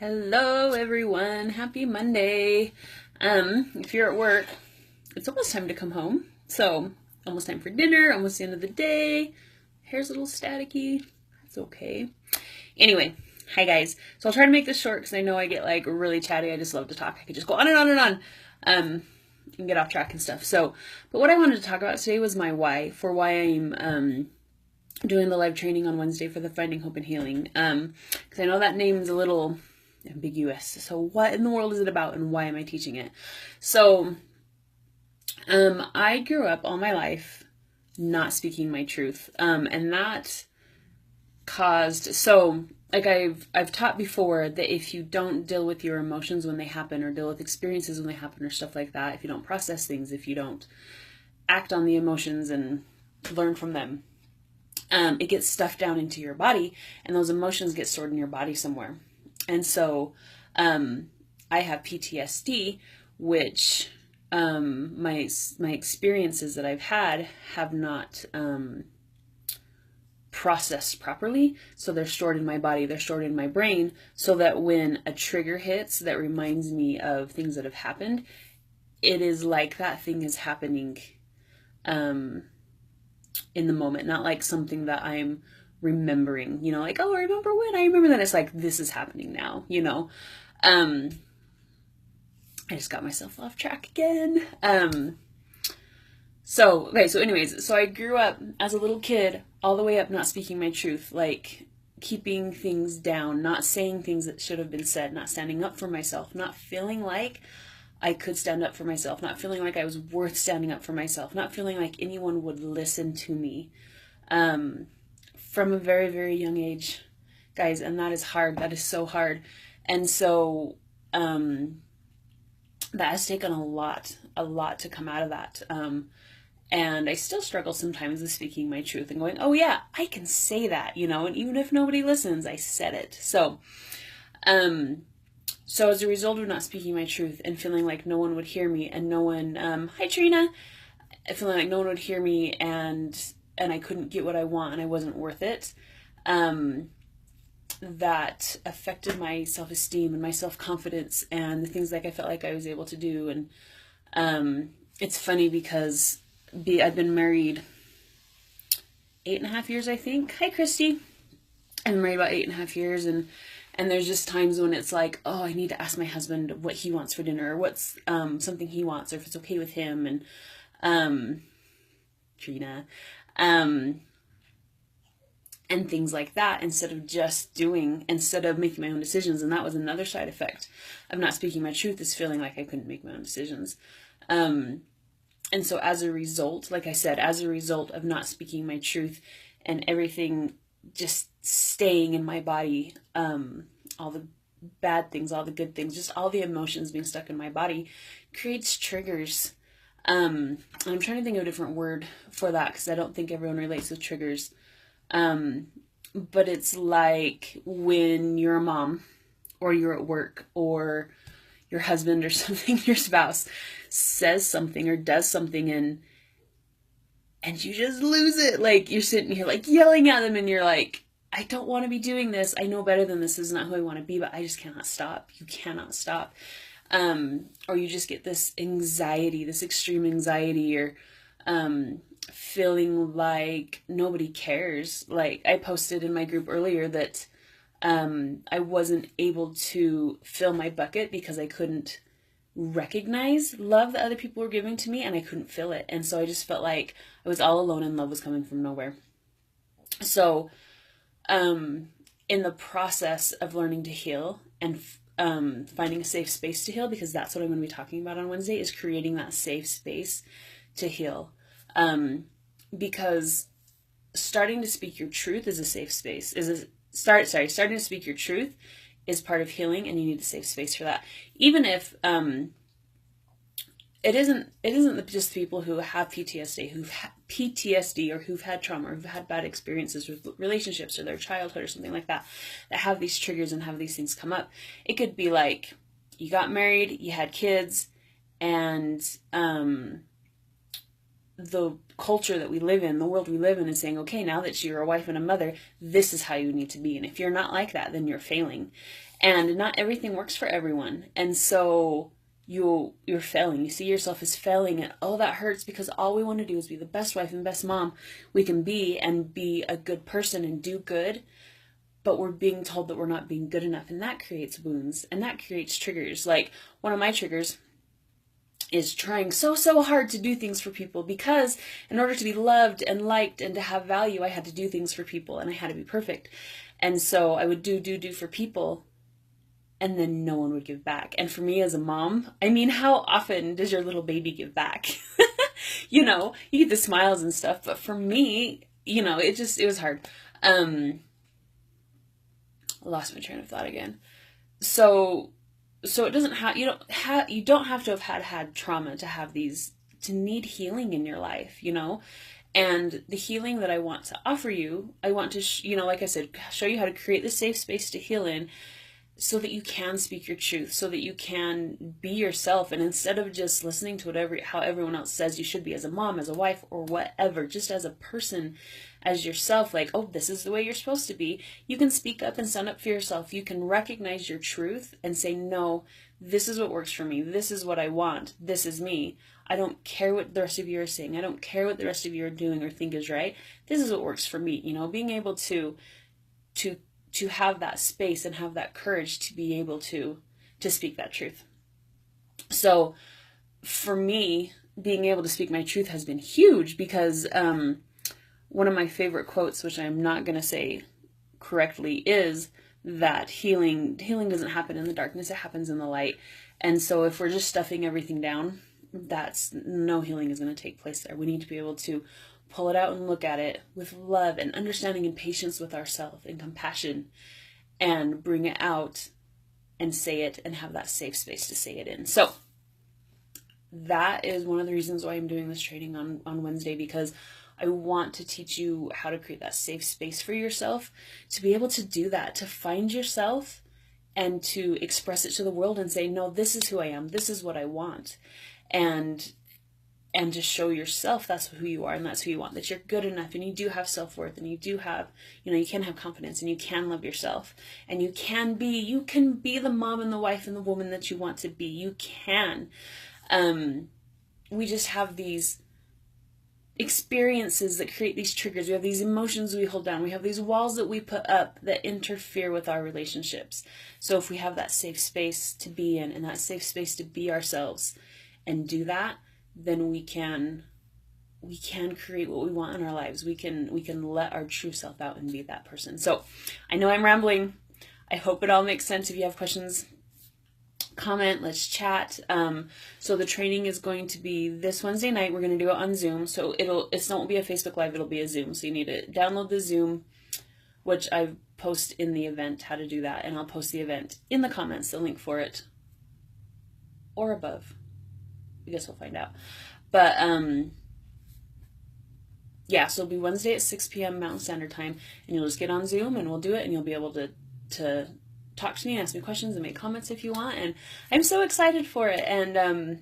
Hello everyone, happy Monday. If you're at work, it's almost time to come home. So, almost time for dinner, almost the end of the day. Hair's a little staticky. That's okay. Anyway, hi guys. So I'll try to make this short because I know I get like really chatty. I just love to talk. I could just go on and on and on. And get off track and stuff. But what I wanted to talk about today was my why, for why I'm doing the live training on Wednesday for the Finding Hope and Healing. Because I know that name's a little ambiguous. So what in the world is it about and why am I teaching it? So I grew up all my life not speaking my truth. And that caused, so like I've taught before that if you don't deal with your emotions when they happen, or deal with experiences when they happen, or stuff like that, if you don't process things, if you don't act on the emotions and learn from them, it gets stuffed down into your body, and those emotions get stored in your body somewhere. And so I have PTSD, which my experiences that I've had have not processed properly. So they're stored in my body, they're stored in my brain, so that when a trigger hits that reminds me of things that have happened, it is like that thing is happening in the moment, not like something that I'm remembering, like, oh, I remember when, I remember that. It's like, this is happening now, I just got myself off track again. So I grew up as a little kid, all the way up not speaking my truth, like keeping things down, not saying things that should have been said, not standing up for myself, not feeling like I could stand up for myself, not feeling like I was worth standing up for myself, not feeling like anyone would listen to me. From a very, very young age, guys, and that is hard. That is so hard. And so that has taken a lot to come out of that. And I still struggle sometimes with speaking my truth and going, oh yeah, I can say that, and even if nobody listens, I said it. So as a result of not speaking my truth and feeling like no one would hear me, and no one, hi Trina, feeling like no one would hear me, and I couldn't get what I want, and I wasn't worth it, that affected my self-esteem and my self-confidence and the things like I felt like I was able to do. And it's funny because I've been married 8.5 years, I think. Hi Christy. I've been married about 8.5 years, and there's just times when it's like, oh, I need to ask my husband what he wants for dinner, or what's something he wants, or if it's okay with him, and Trina, and things like that, instead of making my own decisions. And that was another side effect of not speaking my truth, is feeling like I couldn't make my own decisions. And so as a result, like I said, as a result of not speaking my truth and everything just staying in my body, all the bad things, all the good things, just all the emotions being stuck in my body, creates triggers. And I'm trying to think of a different word for that, because I don't think everyone relates with triggers. But it's like when you're a mom, or you're at work, or your husband or something, your spouse says something or does something, and you just lose it. Like, you're sitting here like yelling at them, and you're like, I don't want to be doing this. I know better than this. This is not who I want to be, but I just cannot stop. You cannot stop. Or you just get this anxiety, this extreme anxiety, or feeling like nobody cares. Like, I posted in my group earlier that I wasn't able to fill my bucket because I couldn't recognize love that other people were giving to me, and I couldn't feel it. And so I just felt like I was all alone, and love was coming from nowhere. So in the process of learning to heal and finding a safe space to heal, because that's what I'm going to be talking about on Wednesday, is creating that safe space to heal. Because starting to speak your truth is a safe space. Starting to speak your truth is part of healing, and you need a safe space for that. Even if it isn't just people who have PTSD, or who've had trauma, or who've had bad experiences with relationships or their childhood or something like that, that have these triggers and have these things come up. It could be like, you got married, you had kids, and the culture that we live in, the world we live in, is saying, okay, now that you're a wife and a mother, this is how you need to be. And if you're not like that, then you're failing. And not everything works for everyone. And so you're failing. You see yourself as failing, and oh, that hurts, because all we want to do is be the best wife and best mom we can be, and be a good person and do good. But we're being told that we're not being good enough, and that creates wounds, and that creates triggers. Like, one of my triggers is trying so hard to do things for people, because in order to be loved and liked and to have value, I had to do things for people, and I had to be perfect. And so I would do for people, and then no one would give back. And for me as a mom, I mean, how often does your little baby give back? You know, you get the smiles and stuff, but for me, you know, it was hard. I lost my train of thought again. So it doesn't have, you don't have to have had trauma to have these, to need healing in your life, you know? And the healing that I want to offer you, I want to, you know, like I said, show you how to create the safe space to heal in, so that you can speak your truth, so that you can be yourself. And instead of just listening to how everyone else says you should be as a mom, as a wife, or whatever, just as a person, as yourself, like, oh, this is the way you're supposed to be, you can speak up and stand up for yourself. You can recognize your truth and say, no, this is what works for me. This is what I want. This is me. I don't care what the rest of you are saying. I don't care what the rest of you are doing or think is right. This is what works for me. You know, being able to have that space and have that courage to be able to speak that truth. So for me, being able to speak my truth has been huge, because one of my favorite quotes, which I'm not going to say correctly, is that healing doesn't happen in the darkness, it happens in the light. And so if we're just stuffing everything down, no healing is going to take place there. We need to be able to pull it out and look at it with love and understanding and patience with ourselves and compassion, and bring it out and say it and have that safe space to say it in. So that is one of the reasons why I'm doing this training on Wednesday, because I want to teach you how to create that safe space for yourself, to be able to do that, to find yourself and to express it to the world and say, no, this is who I am. This is what I want. And to show yourself that's who you are and that's who you want, that you're good enough and you do have self-worth and you do have, you know, you can have confidence and you can love yourself and you can be the mom and the wife and the woman that you want to be. You can. We just have these experiences that create these triggers. We have these emotions we hold down. We have these walls that we put up that interfere with our relationships. So if we have that safe space to be in and that safe space to be ourselves and do that, then we can create what we want in our lives. We can let our true self out and be that person. So I know I'm rambling. I hope it all makes sense. If you have questions, comment, let's chat. So the training is going to be this Wednesday night. We're going to do it on Zoom. So it won't be a Facebook Live, it'll be a Zoom. So you need to download the Zoom, which I post in the event how to do that, and I'll post the event in the comments, the link for it, or above. I guess we'll find out. But yeah, so it'll be Wednesday at 6 p.m. Mountain Standard Time, and you'll just get on Zoom and we'll do it, and you'll be able to talk to me and ask me questions and make comments if you want. And I'm so excited for it. And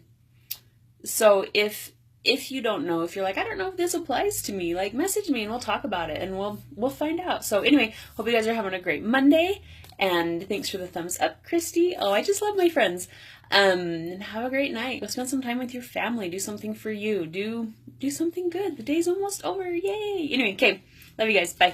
so if you don't know, if you're like, I don't know if this applies to me, like, message me and we'll talk about it and we'll find out. So anyway, hope you guys are having a great Monday, and thanks for the thumbs up, Christy. Oh, I just love my friends. And have a great night. Go spend some time with your family. Do something for you. Do something good. The day's almost over. Yay. Anyway, okay. Love you guys. Bye.